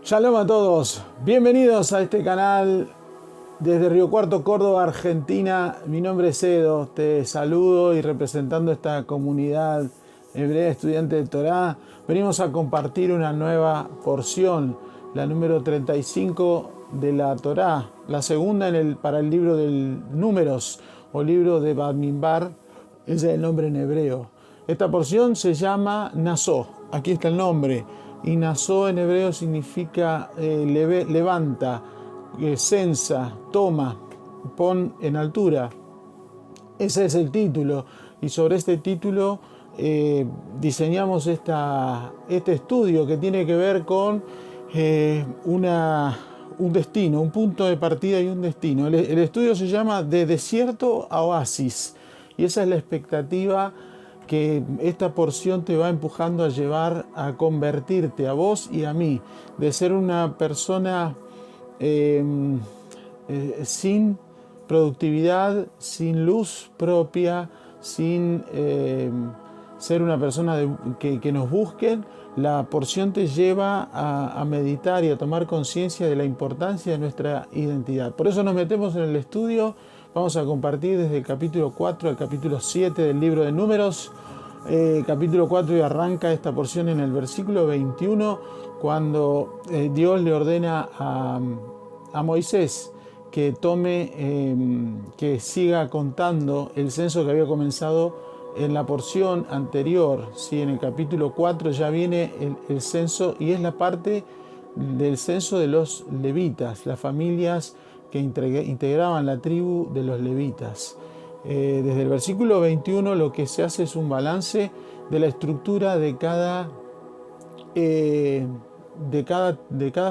Shalom a todos, bienvenidos a este canal desde Río Cuarto, Córdoba, Argentina. Mi nombre es Edo, te saludo y representando esta comunidad hebrea estudiante de Torá, venimos a compartir una nueva porción, la número 35 de la Torá, la segunda para el libro del Números o libro de Bamidbar, ese es el nombre en hebreo. Esta porción se llama Nasó, aquí está el nombre. Y Nasó en hebreo significa levanta, censa, toma, pon en altura. Ese es el título. Y sobre este título diseñamos este estudio que tiene que ver con un destino, un punto de partida y un destino. El estudio se llama De desierto a oasis. Y esa es la expectativa que esta porción te va empujando a llevar a convertirte a vos y a mí, de ser una persona sin productividad, sin luz propia, sin ser una persona que nos busquen. La porción te lleva a meditar y a tomar conciencia de la importancia de nuestra identidad. Por eso nos metemos en el estudio. Vamos a compartir desde el capítulo 4 al capítulo 7 del libro de Números. Capítulo 4 y arranca esta porción en el versículo 21, cuando Dios le ordena a Moisés que que siga contando el censo que había comenzado en la porción anterior. ¿Sí? En el capítulo 4 ya viene el censo y es la parte del censo de los levitas, las familias que integraban la tribu de los levitas. Desde el versículo 21 lo que se hace es un balance de la estructura de cada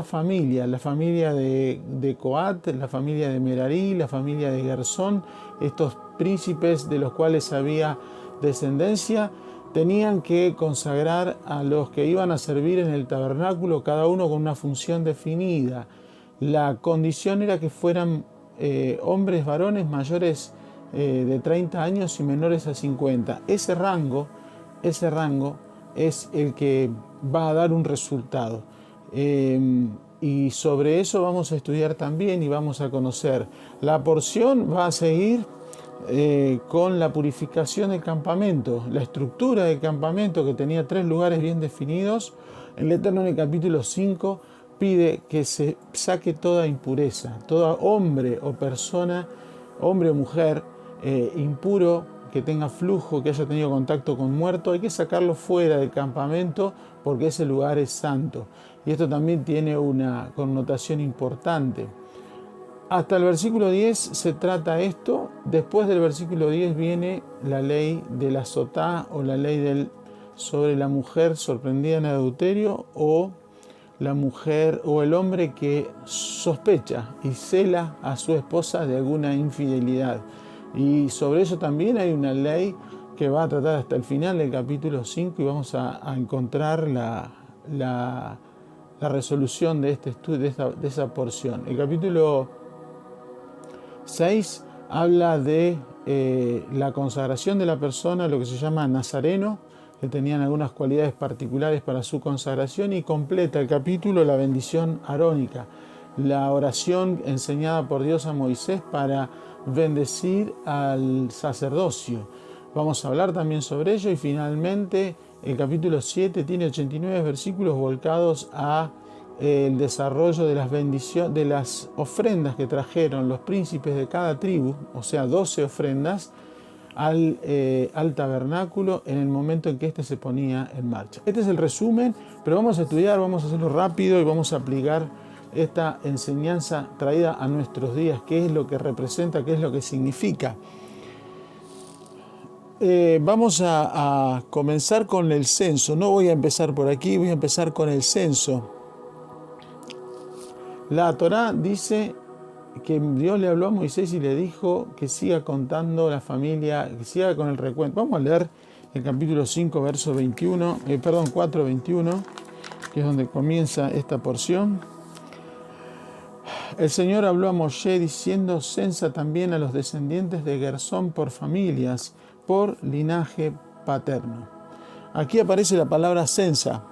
familia, la familia de Coat, la familia de Merarí, la familia de Gersón. Estos príncipes de los cuales había descendencia tenían que consagrar a los que iban a servir en el tabernáculo, cada uno con una función definida. La condición era que fueran hombres, varones mayores de 30 años y menores a 50. Ese rango es el que va a dar un resultado. Y sobre eso vamos a estudiar también y vamos a conocer. La porción va a seguir con la purificación del campamento, la estructura del campamento que tenía 3 lugares bien definidos. El Eterno en el capítulo 5 pide que se saque toda impureza, todo hombre o persona, hombre o mujer impuro, que tenga flujo, que haya tenido contacto con muerto, hay que sacarlo fuera del campamento porque ese lugar es santo. Y esto también tiene una connotación importante. Hasta el versículo 10 se trata esto. Después del versículo 10 viene la ley de la sotá o la ley sobre la mujer sorprendida en adulterio o la mujer o el hombre que sospecha y cela a su esposa de alguna infidelidad. Y sobre eso también hay una ley que va a tratar hasta el final del capítulo 5 y vamos a encontrar la resolución de este estudio, de esa porción. El capítulo 6 habla de la consagración de la persona, lo que se llama nazareno, que tenían algunas cualidades particulares para su consagración, y completa el capítulo la bendición arónica, la oración enseñada por Dios a Moisés para bendecir al sacerdocio. Vamos a hablar también sobre ello y finalmente el capítulo 7 tiene 89 versículos volcados a el desarrollo de las bendiciones, de las ofrendas que trajeron los príncipes de cada tribu, o sea 12 ofrendas, al tabernáculo en el momento en que éste se ponía en marcha. Este es el resumen, pero vamos a estudiar, vamos a hacerlo rápido y vamos a aplicar esta enseñanza traída a nuestros días, qué es lo que representa, qué es lo que significa. Vamos a comenzar con el censo. No voy a empezar por aquí, voy a empezar con el censo. La Torá dice que Dios le habló a Moisés y le dijo que siga contando la familia, que siga con el recuento. Vamos a leer el capítulo 5, verso 4, 21, que es donde comienza esta porción. El Señor habló a Moshe diciendo: censa también a los descendientes de Gersón por familias, por linaje paterno. Aquí aparece la palabra censa.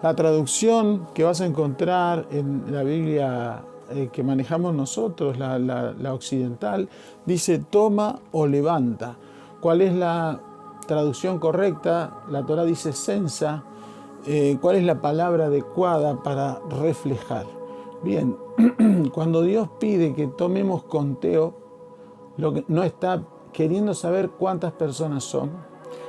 La traducción que vas a encontrar en la Biblia que manejamos nosotros, la occidental, dice toma o levanta. ¿Cuál es la traducción correcta? La Torá dice censa. ¿Cuál es la palabra adecuada para reflejar? Bien, cuando Dios pide que tomemos conteo, no está queriendo saber cuántas personas son,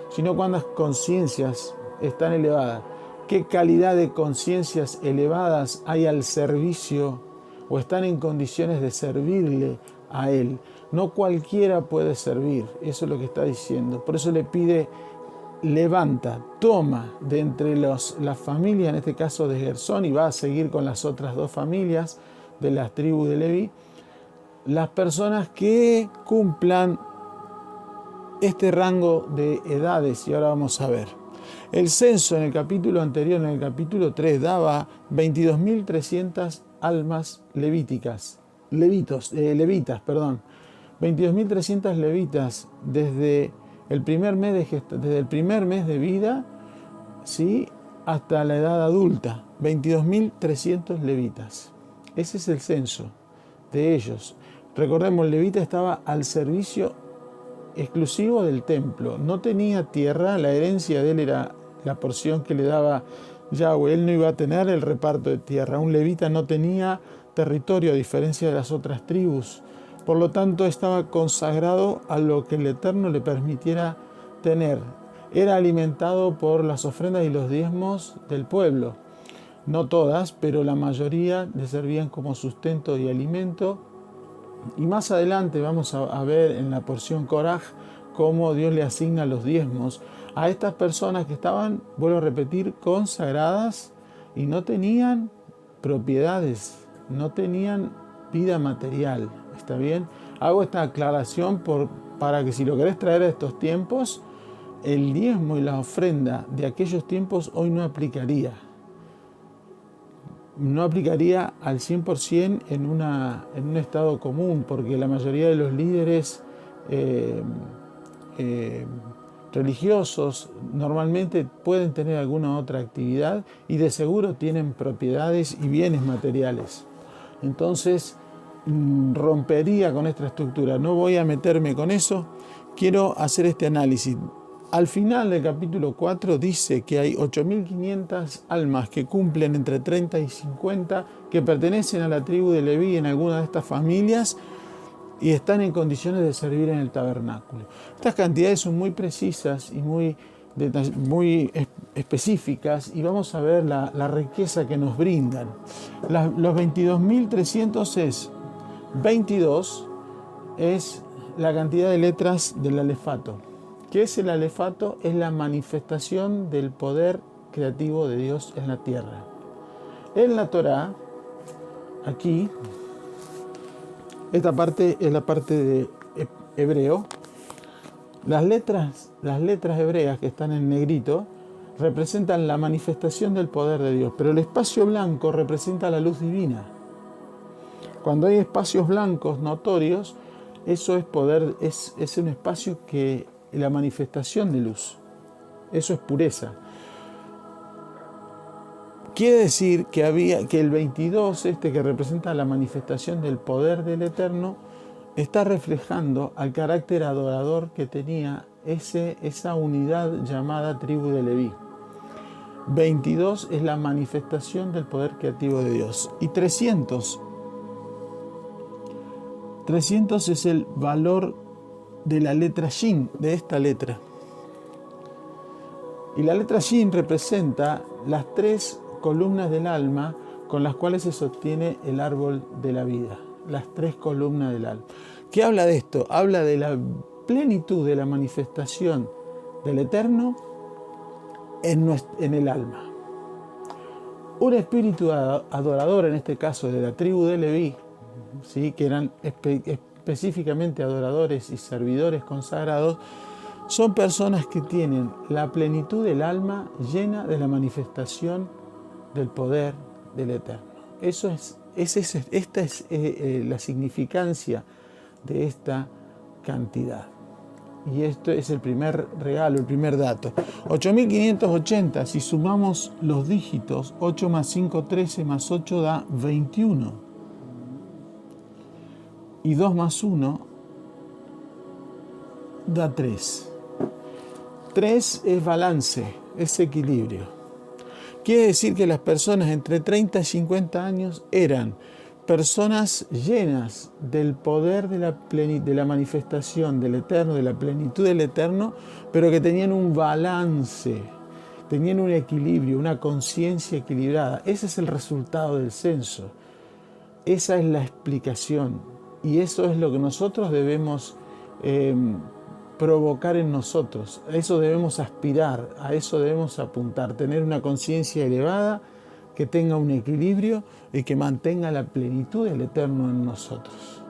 sino cuántas conciencias están elevadas. ¿Qué calidad de conciencias elevadas hay al servicio o están en condiciones de servirle a Él? No cualquiera puede servir, eso es lo que está diciendo. Por eso le pide, levanta, toma de entre la familia, en este caso de Gersón, y va a seguir con las otras dos familias de las tribus de Leví, las personas que cumplan este rango de edades, y ahora vamos a ver. El censo en el capítulo anterior, en el capítulo 3, daba 22.300 almas levitas, 22.300 levitas desde el primer mes de vida, ¿sí?, hasta la edad adulta. 22.300 levitas. Ese es el censo de ellos. Recordemos, el levita estaba al servicio exclusivo del templo. No tenía tierra, la herencia de él era la porción que le daba Yahweh. Él no iba a tener el reparto de tierra. Un levita no tenía territorio, a diferencia de las otras tribus. Por lo tanto, estaba consagrado a lo que el Eterno le permitiera tener. Era alimentado por las ofrendas y los diezmos del pueblo. No todas, pero la mayoría le servían como sustento y alimento. Y más adelante vamos a ver en la porción Koraj cómo Dios le asigna los diezmos a estas personas que estaban, vuelvo a repetir, consagradas y no tenían propiedades, no tenían vida material. ¿Está bien? Hago esta aclaración para que si lo querés traer a estos tiempos, el diezmo y la ofrenda de aquellos tiempos hoy no aplicaría. No aplicaría al 100% en un estado común, porque la mayoría de los líderes religiosos normalmente pueden tener alguna otra actividad y de seguro tienen propiedades y bienes materiales. Entonces rompería con esta estructura. No voy a meterme con eso, quiero hacer este análisis. Al final del capítulo 4 dice que hay 8.500 almas que cumplen entre 30 y 50, que pertenecen a la tribu de Leví en alguna de estas familias y están en condiciones de servir en el tabernáculo. Estas cantidades son muy precisas y muy específicas, y vamos a ver la riqueza que nos brindan. Los 22.300 es 22, es la cantidad de letras del alefato. ¿Qué es el alefato? Es la manifestación del poder creativo de Dios en la tierra. En la Torá, aquí, esta parte es la parte de hebreo. Las letras hebreas que están en negrito representan la manifestación del poder de Dios, pero el espacio blanco representa la luz divina. Cuando hay espacios blancos notorios, eso es poder, es un espacio que la manifestación de luz. Eso es pureza. Quiere decir que el 22, que representa la manifestación del poder del Eterno, está reflejando al carácter adorador que tenía esa unidad llamada tribu de Leví. 22 es la manifestación del poder creativo de Dios. Y 300 es el valor de la letra Shin, de esta letra. Y la letra Shin representa las 3 columnas del alma con las cuales se sostiene el árbol de la vida. Las 3 columnas del alma. ¿Qué habla de esto? Habla de la plenitud de la manifestación del Eterno en el alma. Un espíritu adorador, en este caso de la tribu de Leví, ¿sí?, que eran específicamente adoradores y servidores consagrados, son personas que tienen la plenitud del alma llena de la manifestación del poder del Eterno. Esta es la significancia de esta cantidad. Y esto es el primer regalo, el primer dato. 8.580, si sumamos los dígitos, 8 más 5, 13 más 8 da 21. Y 2 más 1 da 3. 3 es balance, es equilibrio. Quiere decir que las personas entre 30 y 50 años eran personas llenas del poder de la manifestación del Eterno, de la plenitud del Eterno, pero que tenían un balance, tenían un equilibrio, una conciencia equilibrada. Ese es el resultado del censo. Esa es la explicación. Y eso es lo que nosotros debemos provocar en nosotros. A eso debemos aspirar, a eso debemos apuntar, tener una conciencia elevada, que tenga un equilibrio y que mantenga la plenitud del Eterno en nosotros.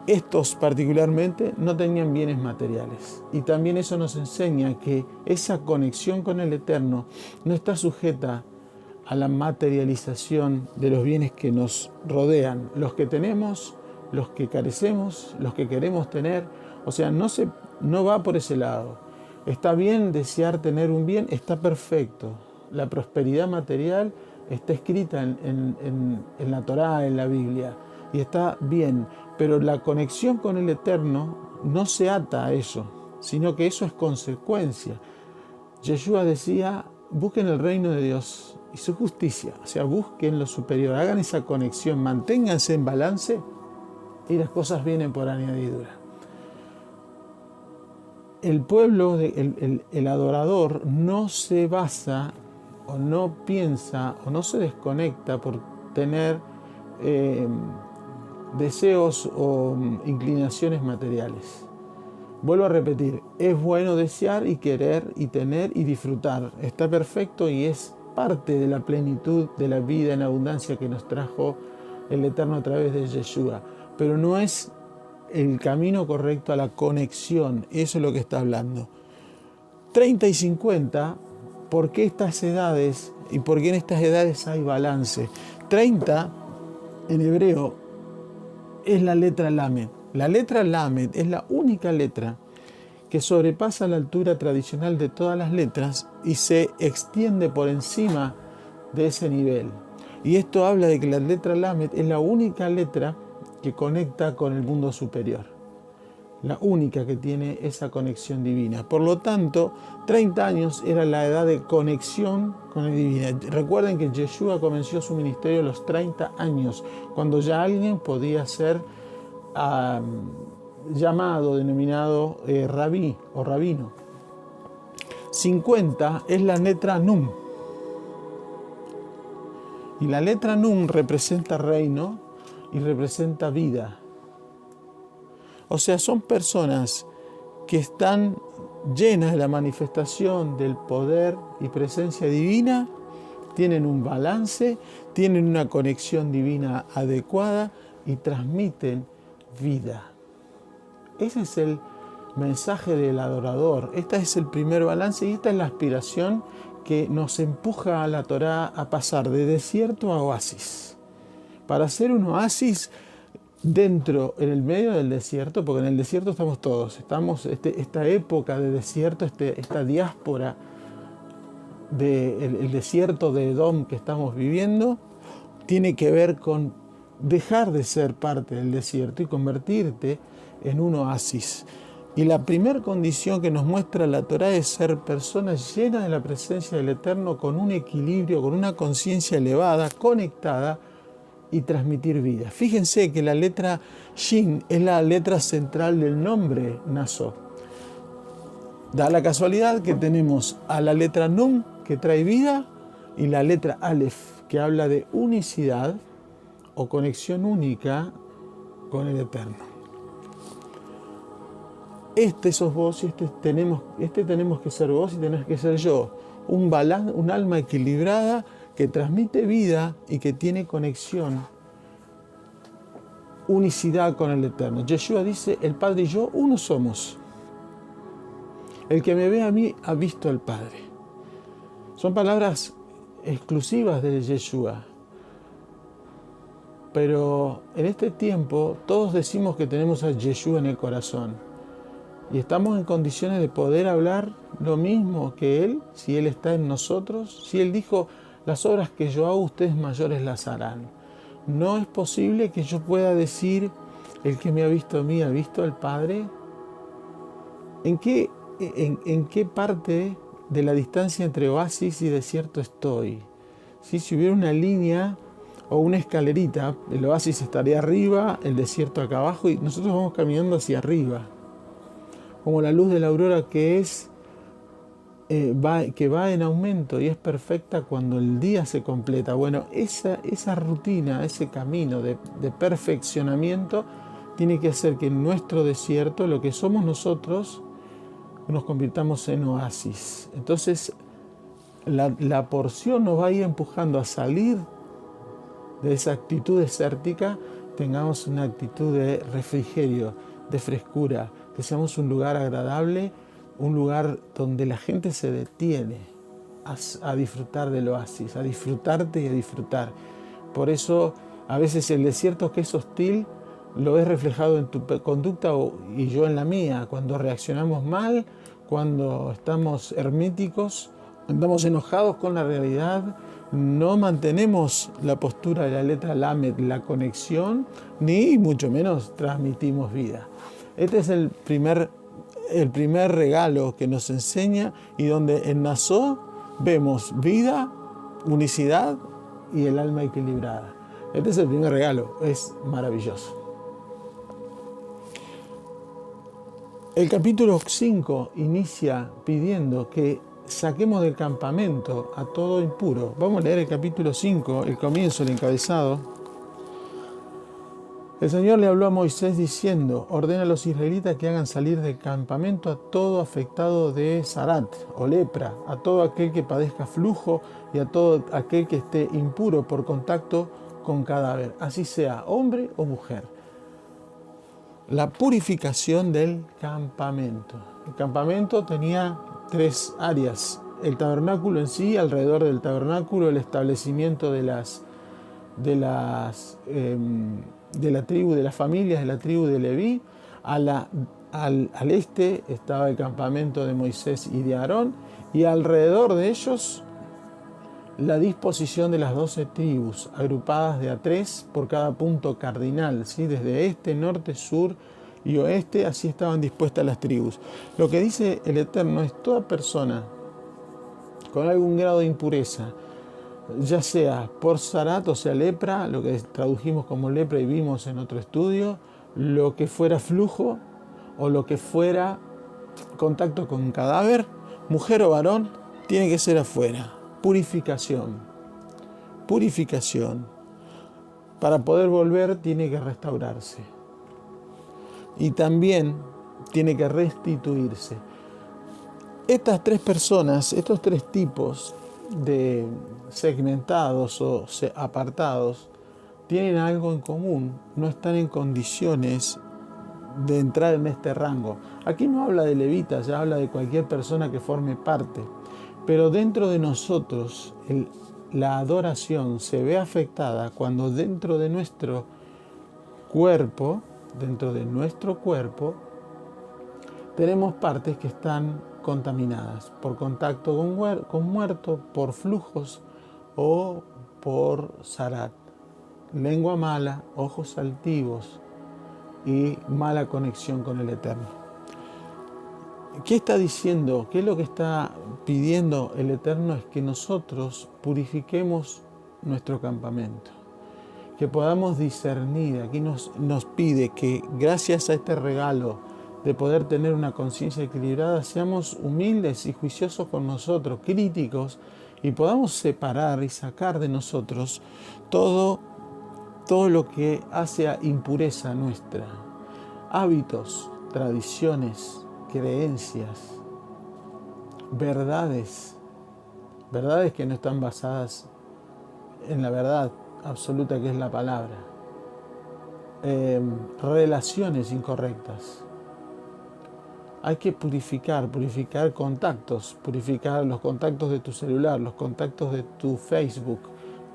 Estos particularmente no tenían bienes materiales, y también eso nos enseña que esa conexión con el Eterno no está sujeta a la materialización de los bienes que nos rodean, los que tenemos, los que carecemos, los que queremos tener. O sea, no va por ese lado. Está bien desear tener un bien, está perfecto. La prosperidad material está escrita en la Torá, en la Biblia, y está bien, pero la conexión con el Eterno no se ata a eso, sino que eso es consecuencia. Yeshua decía, busquen el reino de Dios y su justicia, o sea, busquen lo superior, hagan esa conexión, manténganse en balance y las cosas vienen por añadidura. El pueblo, el adorador, no se basa o no piensa o no se desconecta por tener deseos o inclinaciones materiales. Vuelvo a repetir, es bueno desear y querer y tener y disfrutar. Está perfecto y es parte de la plenitud de la vida en abundancia que nos trajo el Eterno a través de Yeshua. Pero no es el camino correcto a la conexión. Eso es lo que está hablando. 30 y 50, ¿por qué estas edades y por qué en estas edades hay balance? 30 en hebreo es la letra Lamed. La letra Lamed es la única letra que sobrepasa la altura tradicional de todas las letras y se extiende por encima de ese nivel. Y esto habla de que la letra Lamed es la única letra que conecta con el mundo superior. La única que tiene esa conexión divina. Por lo tanto, 30 años era la edad de conexión con el divino. Recuerden que Yeshua comenzó su ministerio a los 30 años, cuando ya alguien podía ser llamado, denominado rabí o rabino. 50 es la letra Nun. Y la letra Nun representa reino y representa vida. O sea, son personas que están llenas de la manifestación del poder y presencia divina, tienen un balance, tienen una conexión divina adecuada y transmiten vida. Ese es el mensaje del adorador. Este es el primer balance y esta es la aspiración que nos empuja a la Torá a pasar de desierto a oasis. Para hacer un oasis dentro, en el medio del desierto, porque en el desierto estamos todos, esta época de desierto, esta diáspora del desierto de Edom que estamos viviendo, tiene que ver con dejar de ser parte del desierto y convertirte en un oasis. Y la primera condición que nos muestra la Torá es ser personas llenas de la presencia del Eterno, con un equilibrio, con una conciencia elevada, conectada, y transmitir vida. Fíjense que la letra Shin es la letra central del nombre Naso. Da la casualidad que tenemos a la letra Nun, que trae vida, y la letra Aleph, que habla de unicidad o conexión única con el Eterno. Este sos vos y tenemos que ser vos y tenés que ser yo. Un alma equilibrada que transmite vida y que tiene conexión, unicidad con el Eterno. Yeshua dice, el Padre y yo uno somos. El que me ve a mí ha visto al Padre. Son palabras exclusivas de Yeshua. Pero en este tiempo todos decimos que tenemos a Yeshua en el corazón y estamos en condiciones de poder hablar lo mismo que Él, si Él está en nosotros. Si Él dijo, las obras que yo hago ustedes mayores las harán. No es posible que yo pueda decir, el que me ha visto a mí ha visto al Padre. ¿En qué parte de la distancia entre oasis y desierto estoy? Si hubiera una línea o una escalerita, el oasis estaría arriba, el desierto acá abajo y nosotros vamos caminando hacia arriba. Como la luz de la aurora que va en aumento y es perfecta cuando el día se completa. Bueno, esa rutina, ese camino de perfeccionamiento tiene que hacer que en nuestro desierto, lo que somos nosotros, nos convirtamos en oasis. Entonces, la porción nos va a ir empujando a salir de esa actitud desértica, tengamos una actitud de refrigerio, de frescura, que seamos un lugar agradable, un lugar donde la gente se detiene a disfrutar del oasis, a disfrutarte y a disfrutar. Por eso, a veces el desierto que es hostil, lo ves reflejado en tu conducta y yo en la mía, cuando reaccionamos mal, cuando estamos herméticos, andamos enojados con la realidad, no mantenemos la postura de la letra Lamed, la conexión, ni mucho menos transmitimos vida. Este es el primer regalo que nos enseña y donde en Nazó vemos vida, unicidad y el alma equilibrada. Este es el primer regalo, es maravilloso. El capítulo 5 inicia pidiendo que saquemos del campamento a todo impuro. Vamos a leer el capítulo 5, el comienzo, el encabezado. El Señor le habló a Moisés diciendo, ordena a los israelitas que hagan salir del campamento a todo afectado de zarat o lepra, a todo aquel que padezca flujo y a todo aquel que esté impuro por contacto con cadáver, así sea hombre o mujer. La purificación del campamento. El campamento tenía 3 áreas. El tabernáculo en sí, alrededor del tabernáculo, el establecimiento de la tribu, de las familias de la tribu de Leví. Al este estaba el campamento de Moisés y de Aarón, y alrededor de ellos la disposición de las 12 tribus, agrupadas de a 3 por cada punto cardinal, ¿sí? Desde este, norte, sur y oeste, así estaban dispuestas las tribus. Lo que dice el Eterno es toda persona con algún grado de impureza, ya sea por zarat, o sea lepra, lo que tradujimos como lepra y vimos en otro estudio, lo que fuera flujo o lo que fuera contacto con cadáver, mujer o varón, tiene que ser afuera. Purificación. Para poder volver tiene que restaurarse. Y también tiene que restituirse. Estas 3 personas, estos 3 tipos de segmentados o apartados, tienen algo en común. No están en condiciones de entrar en este rango. Aquí no habla de levitas, ya habla de cualquier persona que forme parte. Pero dentro de nosotros la adoración se ve afectada cuando dentro de nuestro cuerpo, tenemos partes que están contaminadas por contacto con muerto, por flujos o por zarat. Lengua mala, ojos altivos y mala conexión con el Eterno. ¿Qué está diciendo? ¿Qué es lo que está pidiendo el Eterno? Es que nosotros purifiquemos nuestro campamento, que podamos discernir. Aquí nos pide que gracias a este regalo de poder tener una conciencia equilibrada, seamos humildes y juiciosos con nosotros, críticos, y podamos separar y sacar de nosotros todo lo que hace a impureza nuestra. Hábitos, tradiciones, creencias, verdades que no están basadas en la verdad absoluta que es la palabra, relaciones incorrectas. Hay que purificar contactos, purificar los contactos de tu celular, los contactos de tu Facebook,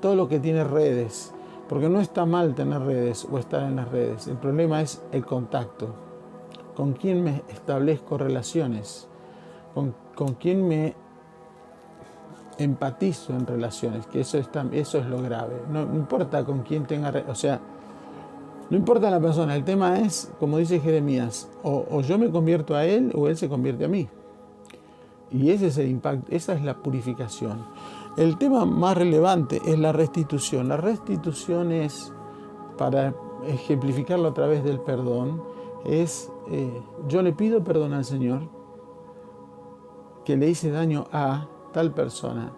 todo lo que tiene redes, Porque no está mal tener redes o estar en las redes. El problema es el contacto. ¿Con quién me establezco relaciones? ¿Con quién me empatizo en relaciones? Que eso es lo grave. No importa con quién tenga... O sea, no importa la persona. El tema es, como dice Jeremías, o yo me convierto a él o él se convierte a mí. Y ese es el impacto, esa es la purificación. El tema más relevante es la restitución. La restitución es, para ejemplificarlo a través del perdón, es yo le pido perdón al Señor que le hice daño a tal persona,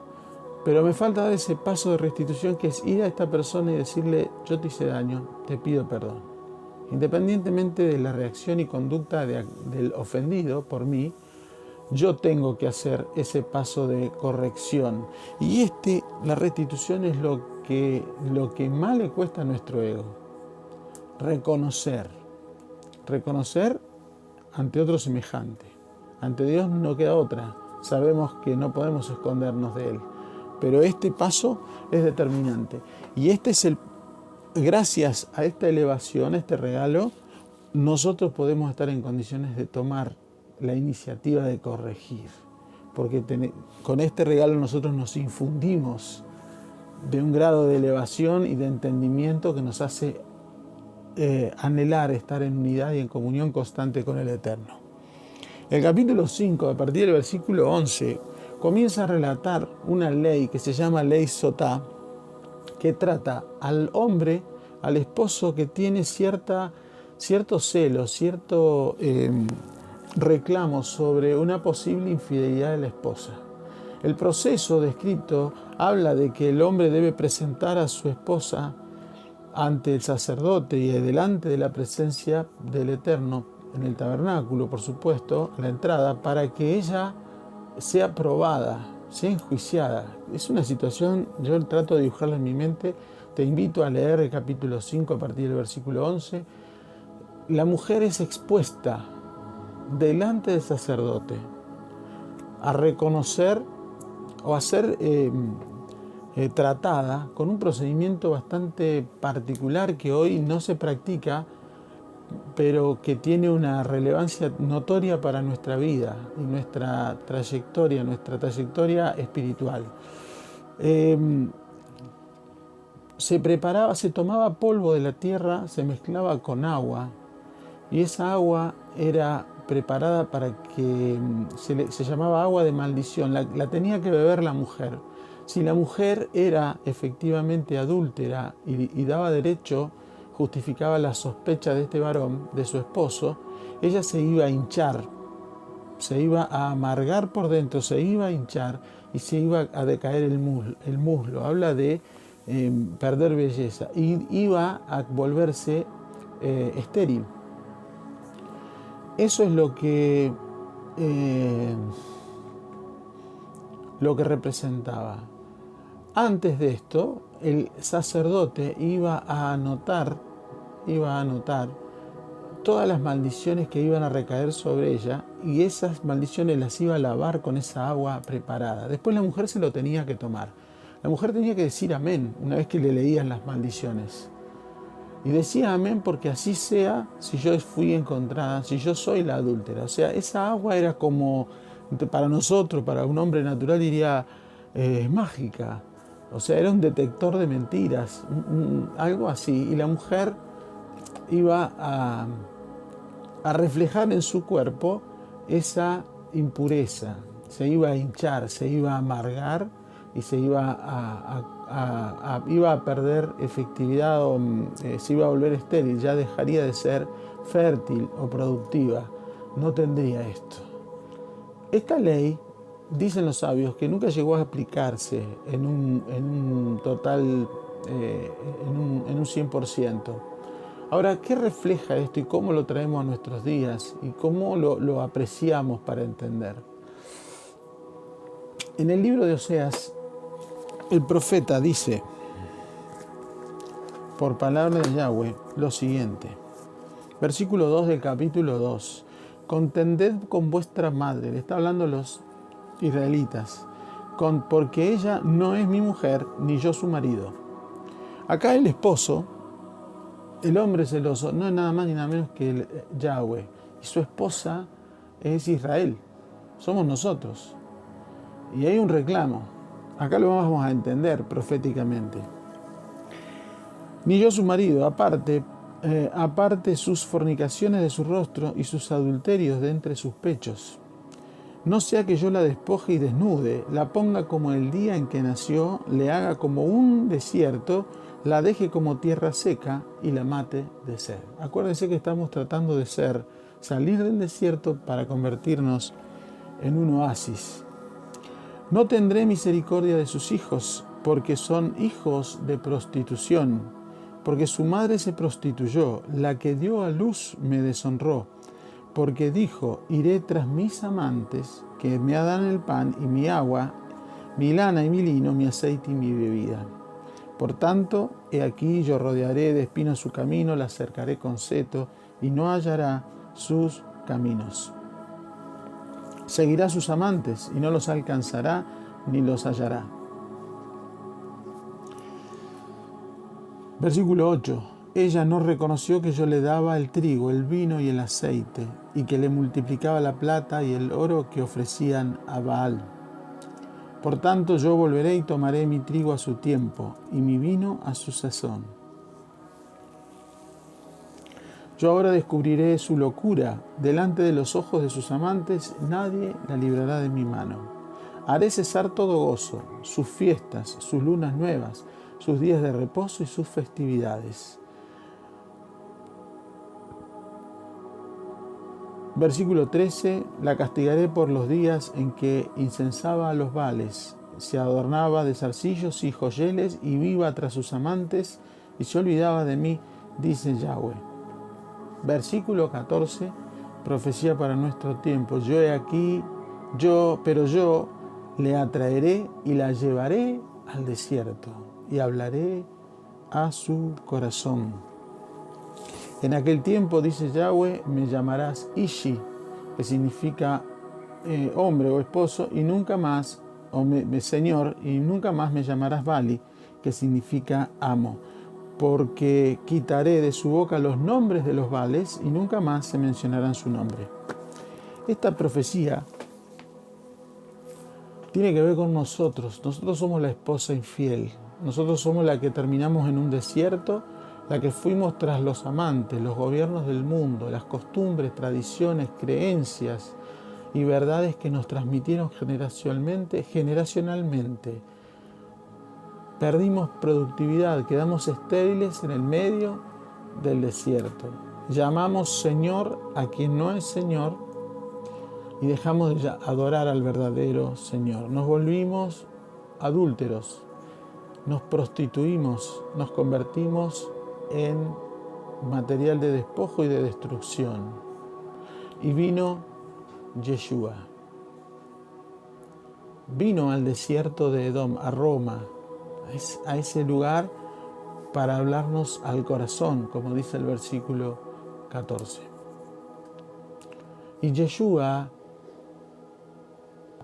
pero me falta dar ese paso de restitución, que es ir a esta persona y decirle: yo te hice daño, te pido perdón. Independientemente de la reacción y conducta del ofendido por mí, yo tengo que hacer ese paso de corrección. Y la restitución es lo que más le cuesta a nuestro ego. Reconocer ante otro semejante. Ante Dios no queda otra. Sabemos que no podemos escondernos de Él. Pero este paso es determinante. Y gracias a esta elevación, a este regalo, nosotros podemos estar en condiciones de tomar la iniciativa de corregir, porque con este regalo nosotros nos infundimos de un grado de elevación y de entendimiento que nos hace anhelar estar en unidad y en comunión constante con el Eterno. El capítulo 5, a partir del versículo 11, comienza a relatar una ley que se llama ley Sotá, que trata al hombre, al esposo que tiene cierto celo, cierto reclamo sobre una posible infidelidad de la esposa. El proceso descrito habla de que el hombre debe presentar a su esposa ante el sacerdote y delante de la presencia del Eterno, en el tabernáculo, por supuesto, a la entrada, para que ella sea probada, sea enjuiciada. Es una situación, yo trato de dibujarla en mi mente. Te invito a leer el capítulo 5 a partir del versículo 11. La mujer es expuesta delante del sacerdote a reconocer o a ser tratada con un procedimiento bastante particular que hoy no se practica, pero que tiene una relevancia notoria para nuestra vida y nuestra trayectoria espiritual. Se tomaba polvo de la tierra, se mezclaba con agua, y esa agua era preparada para que se llamaba agua de maldición. La tenía que beber la mujer. Si la mujer era efectivamente adúltera y daba derecho, justificaba la sospecha de este varón, de su esposo, ella se iba a hinchar, se iba a amargar por dentro, se iba a hinchar y se iba a decaer el muslo. Habla de perder belleza y iba a volverse estéril. Eso es lo que representaba. Antes de esto, el sacerdote iba a anotar todas las maldiciones que iban a recaer sobre ella, y esas maldiciones las iba a lavar con esa agua preparada. Después la mujer se lo tenía que tomar. La mujer tenía que decir amén una vez que le leían las maldiciones. Y decía amén porque así sea si yo fui encontrada, si yo soy la adúltera. O sea, esa agua era como, para nosotros, para un hombre natural diría, mágica. O sea, era un detector de mentiras, algo así. Y la mujer iba a reflejar en su cuerpo esa impureza. Se iba a hinchar, se iba a amargar y se iba a perder efectividad, o se iba a volver estéril, ya dejaría de ser fértil o productiva, no tendría esto. Esta ley, dicen los sabios, que nunca llegó a aplicarse en un total, en un 100%. Ahora, ¿qué refleja esto y cómo lo traemos a nuestros días y cómo lo apreciamos para entender? En el libro de Oseas, el profeta dice, por palabra de Yahweh, lo siguiente. Versículo 2 del capítulo 2. Contended con vuestra madre, le está hablando los israelitas, porque ella no es mi mujer, ni yo su marido. Acá el esposo, el hombre celoso, no es nada más ni nada menos que el Yahweh. Y su esposa es Israel. Somos nosotros. Y hay un reclamo. Acá lo vamos a entender proféticamente. Ni yo su marido, aparte sus fornicaciones de su rostro y sus adulterios de entre sus pechos. No sea que yo la despoje y desnude, la ponga como el día en que nació, le haga como un desierto, la deje como tierra seca y la mate de sed. Acuérdense que estamos tratando de salir del desierto para convertirnos en un oasis. No tendré misericordia de sus hijos, porque son hijos de prostitución, porque su madre se prostituyó, la que dio a luz me deshonró, porque dijo, iré tras mis amantes, que me dan el pan y mi agua, mi lana y mi lino, mi aceite y mi bebida. Por tanto, he aquí yo rodearé de espinos su camino, la cercaré con seto, y no hallará sus caminos. Seguirá sus amantes, y no los alcanzará, ni los hallará. Versículo 8. Ella no reconoció que yo le daba el trigo, el vino y el aceite, y que le multiplicaba la plata y el oro que ofrecían a Baal. Por tanto, yo volveré y tomaré mi trigo a su tiempo, y mi vino a su sazón. Yo ahora descubriré su locura. Delante de los ojos de sus amantes, nadie la librará de mi mano. Haré cesar todo gozo, sus fiestas, sus lunas nuevas, sus días de reposo y sus festividades. Versículo 13, la castigaré por los días en que incensaba a los Baales, se adornaba de zarcillos y joyeles y iba tras sus amantes y se olvidaba de mí, dice Yahweh. Versículo 14, profecía para nuestro tiempo. Yo he aquí, pero yo le atraeré y la llevaré al desierto y hablaré a su corazón. En aquel tiempo, dice Yahweh, me llamarás Ishi, que significa hombre o esposo, y nunca más, señor, y nunca más me llamarás Bali, que significa amo, porque quitaré de su boca los nombres de los Baales y nunca más se mencionarán su nombre. Esta profecía tiene que ver con nosotros. Nosotros somos la esposa infiel. Nosotros somos la que terminamos en un desierto, la que fuimos tras los amantes, los gobiernos del mundo, las costumbres, tradiciones, creencias y verdades que nos transmitieron generacionalmente. Perdimos productividad, quedamos estériles en el medio del desierto. Llamamos Señor a quien no es Señor y dejamos de adorar al verdadero Señor. Nos volvimos adúlteros, nos prostituimos, nos convertimos en material de despojo y de destrucción. Y vino Yeshua. Vino al desierto de Edom, a Roma, a ese lugar para hablarnos al corazón, como dice el versículo 14. Y Yeshua,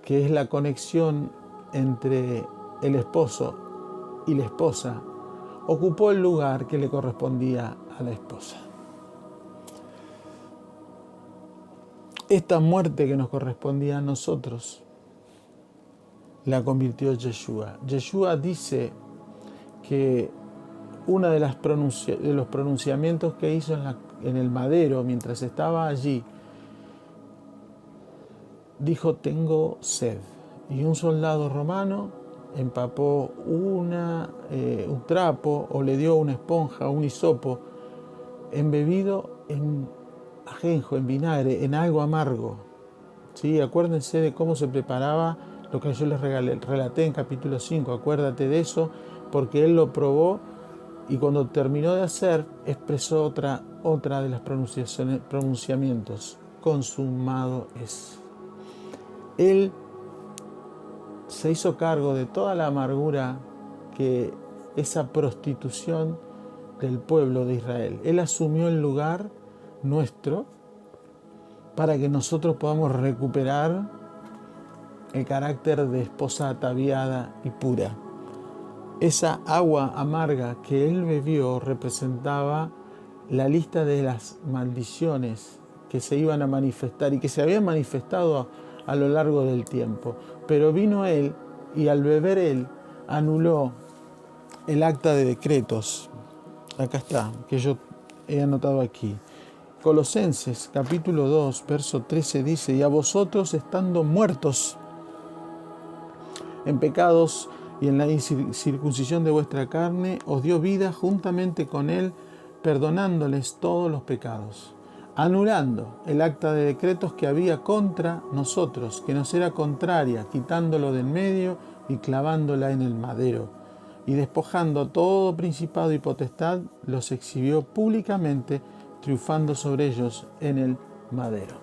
que es la conexión entre el esposo y la esposa, ocupó el lugar que le correspondía a la esposa. Esta muerte que nos correspondía a nosotros la convirtió Yeshua. Yeshua dice que uno de los pronunciamientos que hizo en el madero mientras estaba allí, dijo, tengo sed. Y un soldado romano empapó un trapo o le dio una esponja, un hisopo, embebido en ajenjo, en vinagre, en algo amargo. ¿Sí? Acuérdense de cómo se preparaba lo que yo les relaté en capítulo 5. Acuérdate de eso, porque él lo probó y cuando terminó de hacer, expresó otra de las pronunciamientos. Consumado es. Él se hizo cargo de toda la amargura que esa prostitución del pueblo de Israel. Él asumió el lugar nuestro para que nosotros podamos recuperar el carácter de esposa ataviada y pura. Esa agua amarga que él bebió representaba la lista de las maldiciones que se iban a manifestar y que se habían manifestado a lo largo del tiempo. Pero vino él y al beber él anuló el acta de decretos. Acá está, que yo he anotado aquí. Colosenses capítulo 2, verso 13 dice: y a vosotros estando muertos en pecados y en la incircuncisión de vuestra carne, os dio vida juntamente con él, perdonándoles todos los pecados, anulando el acta de decretos que había contra nosotros, que nos era contraria, quitándolo del medio y clavándola en el madero. Y despojando todo principado y potestad, los exhibió públicamente, triunfando sobre ellos en el madero.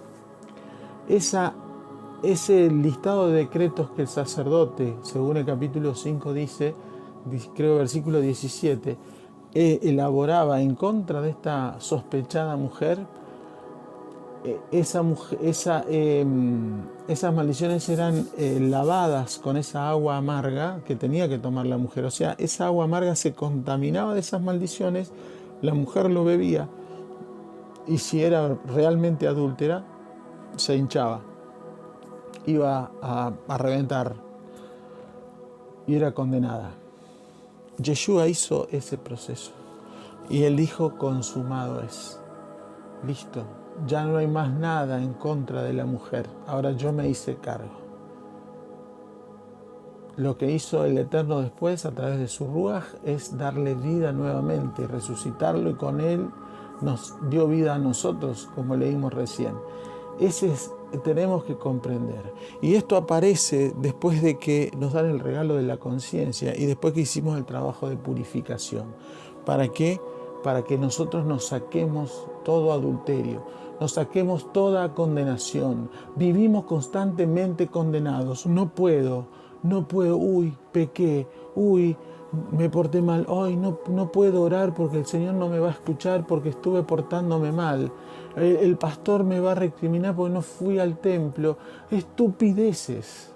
Ese listado de decretos que el sacerdote, según el capítulo 5 dice, creo versículo 17, elaboraba en contra de esta sospechada mujer, esas maldiciones eran lavadas con esa agua amarga que tenía que tomar la mujer. O sea, esa agua amarga se contaminaba de esas maldiciones, la mujer lo bebía y si era realmente adúltera, se hinchaba, iba a reventar y era condenada. Yeshua hizo ese proceso y él dijo: consumado es. Listo, ya no hay más nada en contra de la mujer, ahora yo me hice cargo. Lo que hizo el Eterno después a través de su Ruaj es darle vida nuevamente, resucitarlo, y con él nos dio vida a nosotros, como leímos recién. Tenemos que comprender. Y esto aparece después de que nos dan el regalo de la conciencia y después que hicimos el trabajo de purificación. ¿Para qué? Para que nosotros nos saquemos todo adulterio, nos saquemos toda condenación. Vivimos constantemente condenados. No puedo, uy, pequé, uy, me porté mal, hoy no puedo orar porque el Señor no me va a escuchar porque estuve portándome mal. El pastor me va a recriminar porque no fui al templo. Estupideces.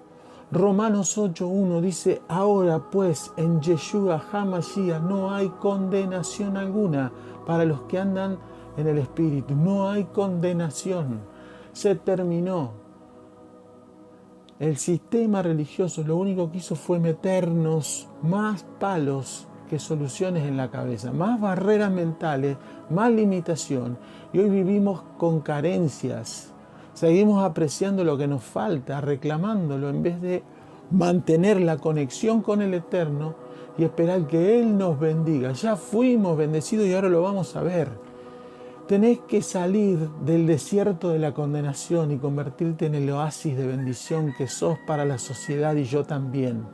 Romanos 8:1 dice: ahora pues en Yeshua HaMashiach no hay condenación alguna para los que andan en el Espíritu. No hay condenación. Se terminó. El sistema religioso lo único que hizo fue meternos más palos que soluciones en la cabeza, más barreras mentales, más limitación. Y hoy vivimos con carencias. Seguimos apreciando lo que nos falta, reclamándolo, en vez de mantener la conexión con el Eterno y esperar que Él nos bendiga. Ya fuimos bendecidos y ahora lo vamos a ver. Tenés que salir del desierto de la condenación y convertirte en el oasis de bendición que sos para la sociedad y yo también.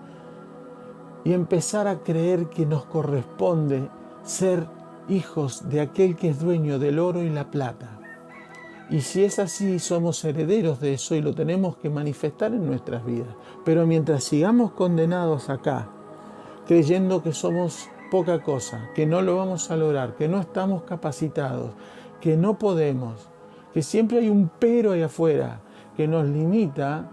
Y empezar a creer que nos corresponde ser hijos de aquel que es dueño del oro y la plata. Y si es así, somos herederos de eso y lo tenemos que manifestar en nuestras vidas. Pero mientras sigamos condenados acá, creyendo que somos poca cosa, que no lo vamos a lograr, que no estamos capacitados, que no podemos, que siempre hay un pero ahí afuera que nos limita,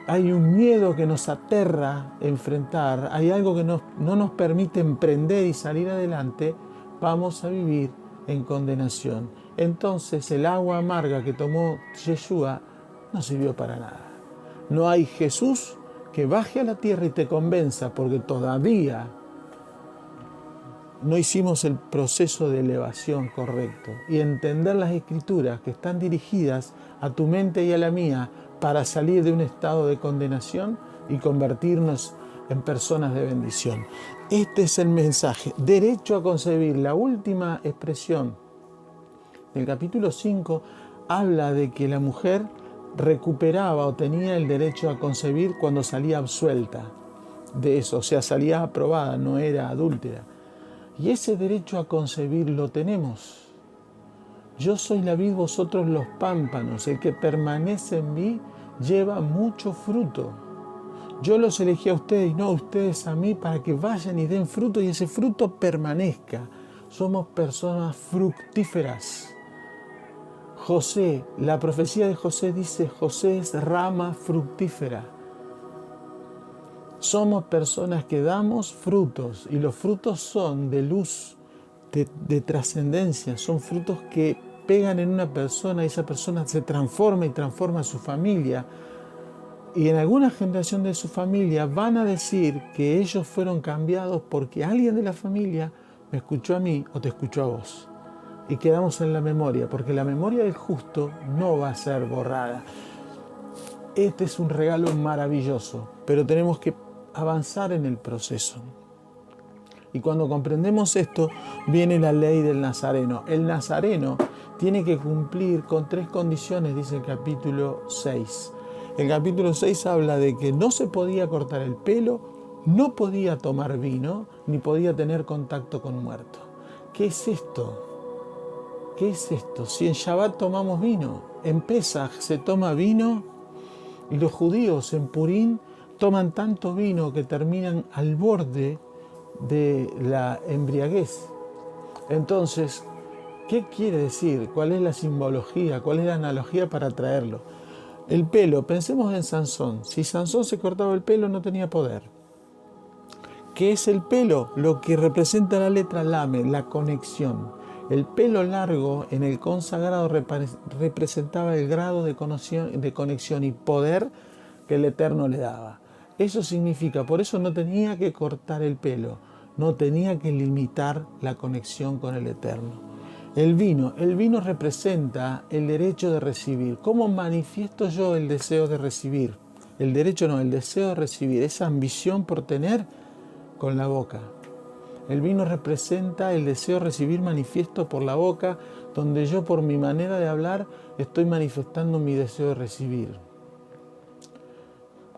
hay un miedo que nos aterra enfrentar, hay algo que no nos permite emprender y salir adelante, vamos a vivir en condenación. Entonces el agua amarga que tomó Yeshua no sirvió para nada. No hay Jesús que baje a la tierra y te convenza, porque todavía no hicimos el proceso de elevación correcto y entender las escrituras que están dirigidas a tu mente y a la mía para salir de un estado de condenación y convertirnos en personas de bendición. Este es el mensaje. Derecho a concebir. La última expresión del capítulo 5 habla de que la mujer recuperaba o tenía el derecho a concebir cuando salía absuelta de eso, o sea, salía aprobada, no era adúltera. Y ese derecho a concebir lo tenemos. Yo soy la vid, vosotros los pámpanos. El que permanece en mí lleva mucho fruto. Yo los elegí a ustedes y no a ustedes a mí, para que vayan y den fruto y ese fruto permanezca. Somos personas fructíferas. José, la profecía de José dice: José es rama fructífera. Somos personas que damos frutos y los frutos son de luz, de trascendencia, son frutos que pegan en una persona y esa persona se transforma y transforma a su familia. Y en alguna generación de su familia van a decir que ellos fueron cambiados porque alguien de la familia me escuchó a mí o te escuchó a vos. Y quedamos en la memoria, porque la memoria del justo no va a ser borrada. Este es un regalo maravilloso, pero tenemos que avanzar en el proceso. Y cuando comprendemos esto, viene la ley del Nazareno. El Nazareno tiene que cumplir con 3 condiciones, dice el capítulo 6. El capítulo 6 habla de que no se podía cortar el pelo, no podía tomar vino, ni podía tener contacto con muertos. ¿Qué es esto? ¿Qué es esto? Si en Shabbat tomamos vino, en Pesaj se toma vino, y los judíos en Purín toman tanto vino que terminan al borde de la embriaguez. Entonces, ¿qué quiere decir? ¿Cuál es la simbología? ¿Cuál es la analogía para traerlo? El pelo, pensemos en Sansón. Si Sansón se cortaba el pelo no tenía poder. ¿Qué es el pelo? Lo que representa la letra Lame, la conexión. El pelo largo en el consagrado representaba el grado de conexión y poder que el Eterno le daba. Eso significa, por eso no tenía que cortar el pelo, no tenía que limitar la conexión con el Eterno. El vino representa el derecho de recibir. ¿Cómo manifiesto yo el deseo de recibir? El derecho no, el deseo de recibir, esa ambición por tener con la boca. El vino representa el deseo de recibir manifiesto por la boca, donde yo por mi manera de hablar estoy manifestando mi deseo de recibir.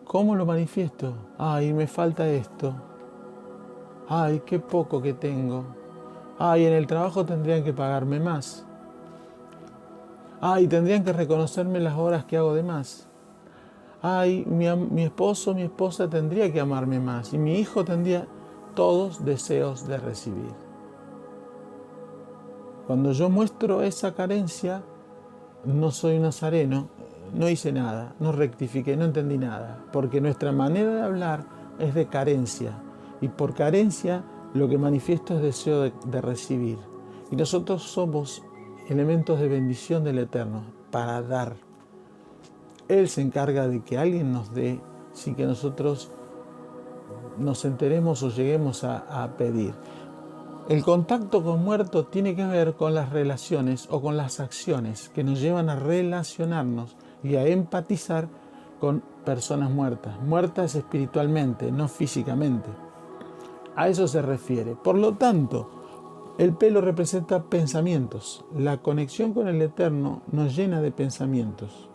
¿Cómo lo manifiesto? Ay, me falta esto. Ay, qué poco que tengo. Ay, en el trabajo tendrían que pagarme más. Ay, tendrían que reconocerme las horas que hago de más. Ay, mi esposo, mi esposa tendría que amarme más. Y mi hijo tendría... Todos deseos de recibir. Cuando yo muestro esa carencia, no soy nazareno, no hice nada, no rectifiqué, no entendí nada, porque nuestra manera de hablar es de carencia, y por carencia lo que manifiesto es deseo de recibir. Y nosotros somos elementos de bendición del Eterno para dar. Él se encarga de que alguien nos dé sin que nosotros nos enteremos o lleguemos a pedir. El contacto con muertos tiene que ver con las relaciones o con las acciones que nos llevan a relacionarnos y a empatizar con personas muertas espiritualmente, no físicamente. A eso se refiere. Por lo tanto, el pelo representa pensamientos. La conexión con el Eterno nos llena de pensamientos.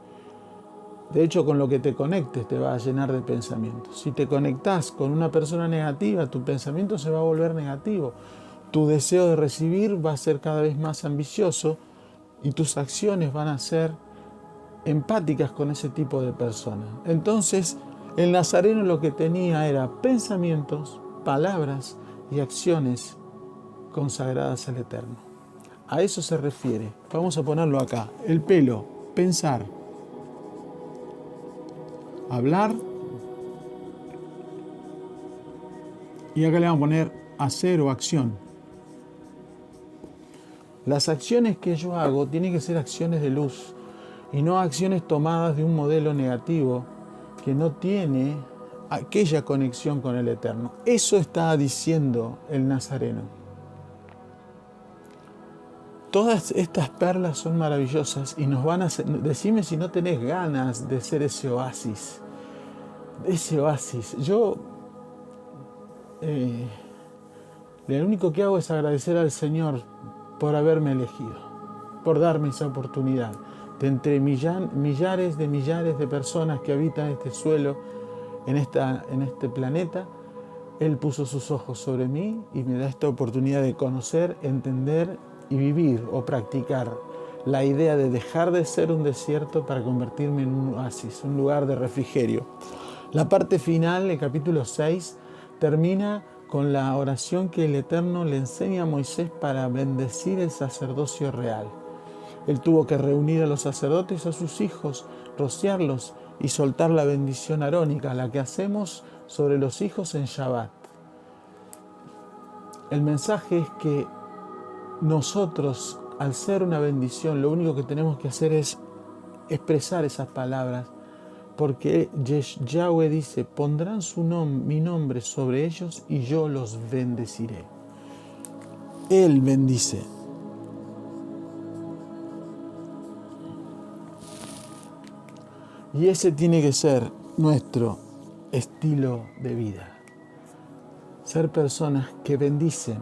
De hecho, con lo que te conectes te va a llenar de pensamientos. Si te conectás con una persona negativa, tu pensamiento se va a volver negativo. Tu deseo de recibir va a ser cada vez más ambicioso y tus acciones van a ser empáticas con ese tipo de personas. Entonces, el nazareno lo que tenía era pensamientos, palabras y acciones consagradas al Eterno. A eso se refiere. Vamos a ponerlo acá. El pelo, pensar, hablar, y acá le vamos a poner hacer o acción. Las acciones que yo hago tienen que ser acciones de luz y no acciones tomadas de un modelo negativo que no tiene aquella conexión con el Eterno. Eso está diciendo el nazareno. Todas estas perlas son maravillosas y nos van a hacer, decime si no tenés ganas de ser ese oasis. Ese oasis. Yo lo único que hago es agradecer al Señor por haberme elegido, por darme esa oportunidad. De entre millares de personas que habitan este suelo, en este planeta, Él puso sus ojos sobre mí y me da esta oportunidad de conocer, entender y vivir o practicar la idea de dejar de ser un desierto para convertirme en un oasis, un lugar de refrigerio. La parte final, el capítulo 6, termina con la oración que el Eterno le enseña a Moisés para bendecir el sacerdocio real. Él tuvo que reunir a los sacerdotes, a sus hijos, rociarlos y soltar la bendición arónica, la que hacemos sobre los hijos en Shabbat. El mensaje es que nosotros, al ser una bendición, lo único que tenemos que hacer es expresar esas palabras, porque Yahweh dice, pondrán mi nombre sobre ellos y yo los bendeciré. Él bendice. Y ese tiene que ser nuestro estilo de vida. Ser personas que bendicen,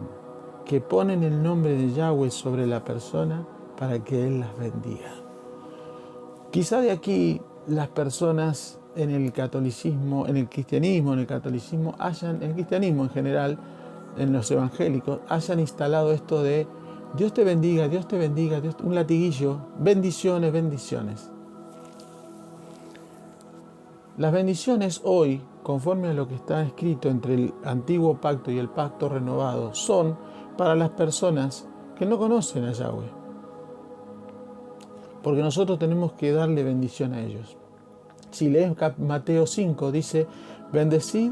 que ponen el nombre de Yahweh sobre la persona para que Él las bendiga. Quizá de aquí las personas en el catolicismo, en el cristianismo en el cristianismo en general, en los evangélicos, hayan instalado esto de Dios te bendiga, un latiguillo, bendiciones, bendiciones. Las bendiciones hoy, conforme a lo que está escrito entre el antiguo pacto y el pacto renovado, son para las personas que no conocen a Yahweh. Porque nosotros tenemos que darle bendición a ellos. Si lees Mateo 5, dice, bendecid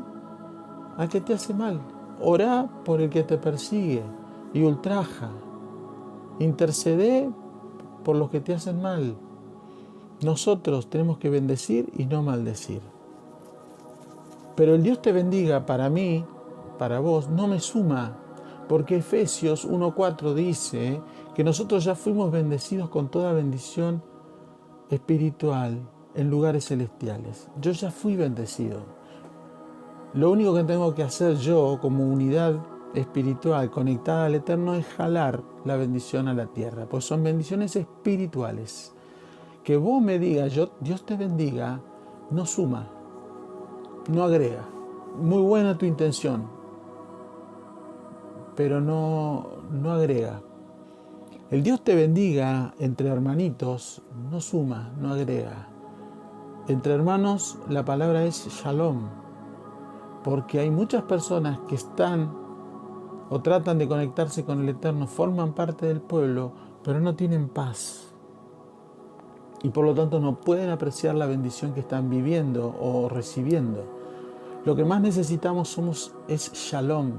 al que te hace mal, orá por el que te persigue y ultraja, intercedé por los que te hacen mal. Nosotros tenemos que bendecir y no maldecir. Pero el Dios te bendiga para mí, para vos, no me suma, porque Efesios 1:4 dice que nosotros ya fuimos bendecidos con toda bendición espiritual en lugares celestiales. Yo ya fui bendecido. Lo único que tengo que hacer yo como unidad espiritual conectada al Eterno es jalar la bendición a la tierra, pues son bendiciones espirituales. Que vos me digas, Dios te bendiga, no suma, no agrega. Muy buena tu intención, pero no agrega. El Dios te bendiga entre hermanitos, no suma, no agrega. Entre hermanos la palabra es shalom, porque hay muchas personas que están o tratan de conectarse con el Eterno, forman parte del pueblo, pero no tienen paz. Y por lo tanto no pueden apreciar la bendición que están viviendo o recibiendo. Lo que más necesitamos es shalom.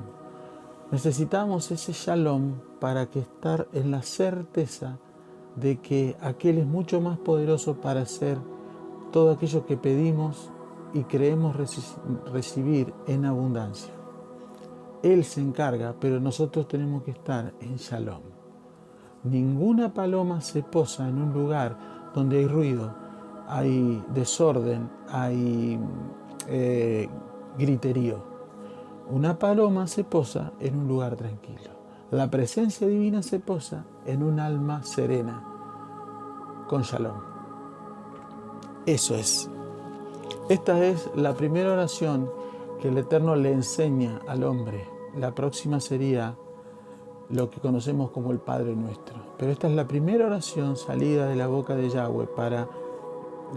Necesitamos ese shalom para que estar en la certeza de que aquel es mucho más poderoso para hacer todo aquello que pedimos y creemos recibir en abundancia. Él se encarga, pero nosotros tenemos que estar en shalom. Ninguna paloma se posa en un lugar donde hay ruido, hay desorden, hay griterío. Una paloma se posa en un lugar tranquilo. La presencia divina se posa en un alma serena, con shalom. Eso es. Esta es la primera oración que el Eterno le enseña al hombre. La próxima sería lo que conocemos como el Padre Nuestro. Pero esta es la primera oración salida de la boca de Yahweh para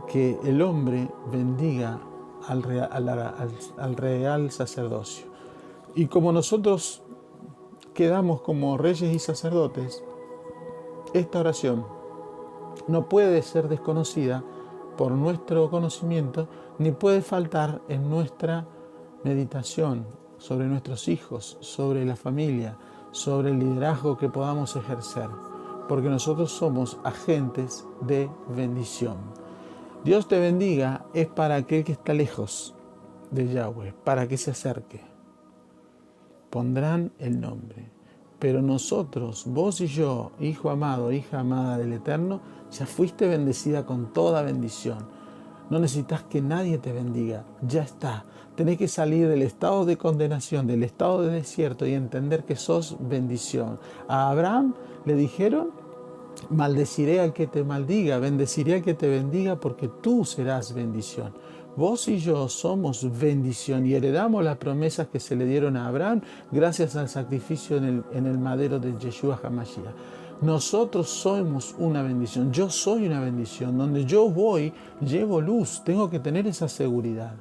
que el hombre bendiga al real sacerdocio. Y como nosotros quedamos como reyes y sacerdotes, esta oración no puede ser desconocida por nuestro conocimiento, ni puede faltar en nuestra meditación sobre nuestros hijos, sobre la familia, sobre el liderazgo que podamos ejercer, porque nosotros somos agentes de bendición. Dios te bendiga es para aquel que está lejos de Yahweh, para que se acerque. Pondrán el nombre. Pero nosotros, vos y yo, hijo amado, hija amada del Eterno, ya fuiste bendecida con toda bendición. No necesitas que nadie te bendiga, ya está. Tenés que salir del estado de condenación, del estado de desierto y entender que sos bendición. A Abraham le dijeron, maldeciré al que te maldiga, bendeciré al que te bendiga porque tú serás bendición. Vos y yo somos bendición y heredamos las promesas que se le dieron a Abraham gracias al sacrificio en el madero de Yeshua HaMashiach. Nosotros somos una bendición, yo soy una bendición. Donde yo voy, llevo luz, tengo que tener esa seguridad.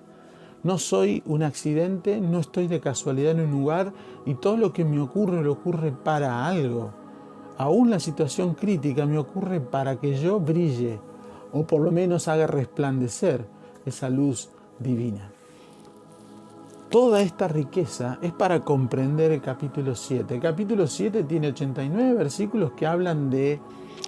No soy un accidente, no estoy de casualidad en un lugar y todo lo que me ocurre para algo. Aún la situación crítica me ocurre para que yo brille o por lo menos haga resplandecer esa luz divina. Toda esta riqueza es para comprender el capítulo 7. El capítulo 7 tiene 89 versículos que hablan de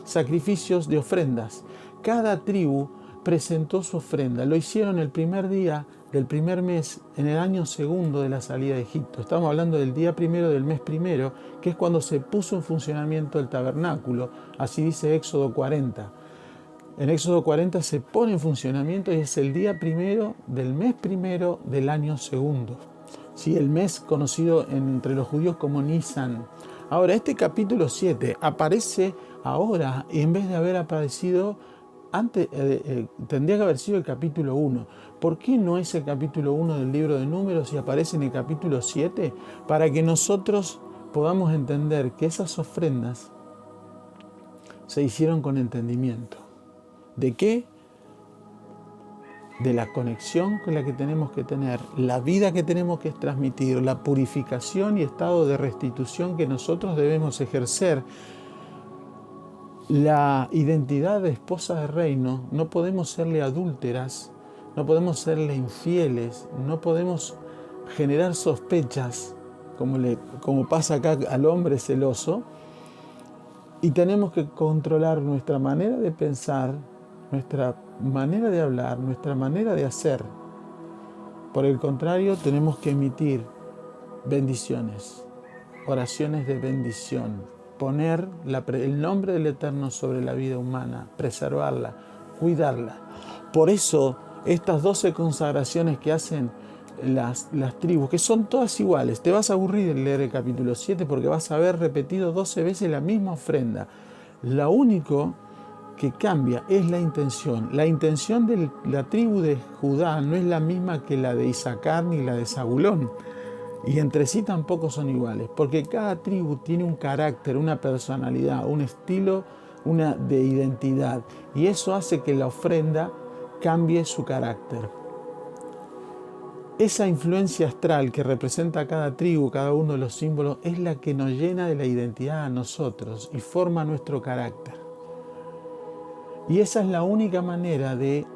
sacrificios, de ofrendas. Cada tribu presentó su ofrenda. Lo hicieron el primer día del primer mes, en el año segundo de la salida de Egipto. Estamos hablando del día primero del mes primero, que es cuando se puso en funcionamiento el tabernáculo. Así dice Éxodo 40. En Éxodo 40 se pone en funcionamiento y es el día primero del mes primero del año segundo. Sí, el mes conocido entre los judíos como Nisan. Ahora, este capítulo 7 aparece ahora y en vez de haber aparecido antes, tendría que haber sido el capítulo 1. ¿Por qué no es el capítulo 1 del libro de Números y aparece en el capítulo 7? Para que nosotros podamos entender que esas ofrendas se hicieron con entendimiento. ¿De qué? De la conexión con la que tenemos que tener, la vida que tenemos que transmitir, la purificación y estado de restitución que nosotros debemos ejercer. La identidad de esposa de reino, no podemos serle adúlteras, no podemos serle infieles, no podemos generar sospechas, como pasa acá al hombre celoso, y tenemos que controlar nuestra manera de pensar, nuestra manera de hablar, nuestra manera de hacer. Por el contrario, tenemos que emitir bendiciones, oraciones de bendición, poner el nombre del Eterno sobre la vida humana, preservarla, cuidarla. Por eso, estas 12 consagraciones que hacen las tribus, que son todas iguales, te vas a aburrir de leer el capítulo 7 porque vas a ver repetido 12 veces la misma ofrenda. Lo único que cambia es la intención. La intención de la tribu de Judá no es la misma que la de Isaacar ni la de Zabulón. Y entre sí tampoco son iguales, porque cada tribu tiene un carácter, una personalidad, un estilo, una de identidad. Y eso hace que la ofrenda cambie su carácter. Esa influencia astral que representa a cada tribu, cada uno de los símbolos, es la que nos llena de la identidad a nosotros y forma nuestro carácter. Y esa es la única manera de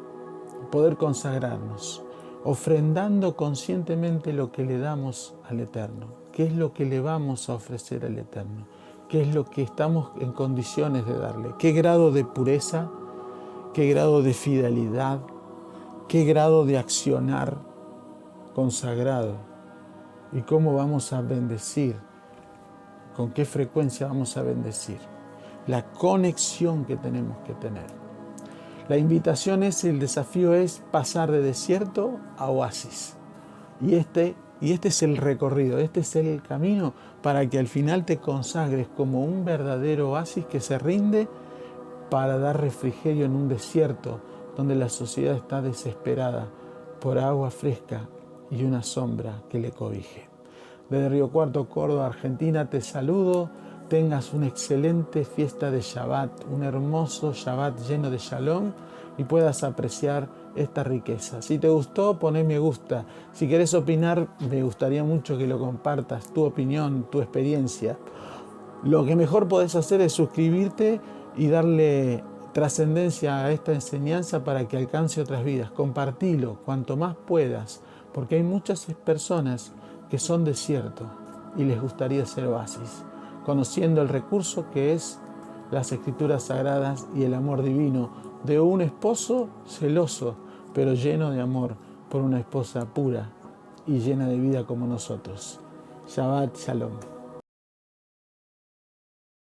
poder consagrarnos, ofrendando conscientemente lo que le damos al Eterno. ¿Qué es lo que le vamos a ofrecer al Eterno? ¿Qué es lo que estamos en condiciones de darle? ¿Qué grado de pureza? ¿Qué grado de fidelidad? ¿Qué grado de accionar consagrado? ¿Y cómo vamos a bendecir? ¿Con qué frecuencia vamos a bendecir? La conexión que tenemos que tener. La invitación el desafío es pasar de desierto a oasis. Y este es el recorrido, este es el camino para que al final te consagres como un verdadero oasis que se rinde para dar refrigerio en un desierto donde la sociedad está desesperada por agua fresca y una sombra que le cobije. Desde Río Cuarto, Córdoba, Argentina, te saludo. Tengas una excelente fiesta de Shabbat, un hermoso Shabbat lleno de Shalom y puedas apreciar esta riqueza. Si te gustó, poné me gusta. Si querés opinar, me gustaría mucho que lo compartas, tu opinión, tu experiencia. Lo que mejor podés hacer es suscribirte y darle trascendencia a esta enseñanza para que alcance otras vidas. Compartilo cuanto más puedas, porque hay muchas personas que son desierto y les gustaría ser oasis, conociendo el recurso que es las Escrituras Sagradas y el amor divino de un esposo celoso, pero lleno de amor por una esposa pura y llena de vida como nosotros. Shabbat Shalom.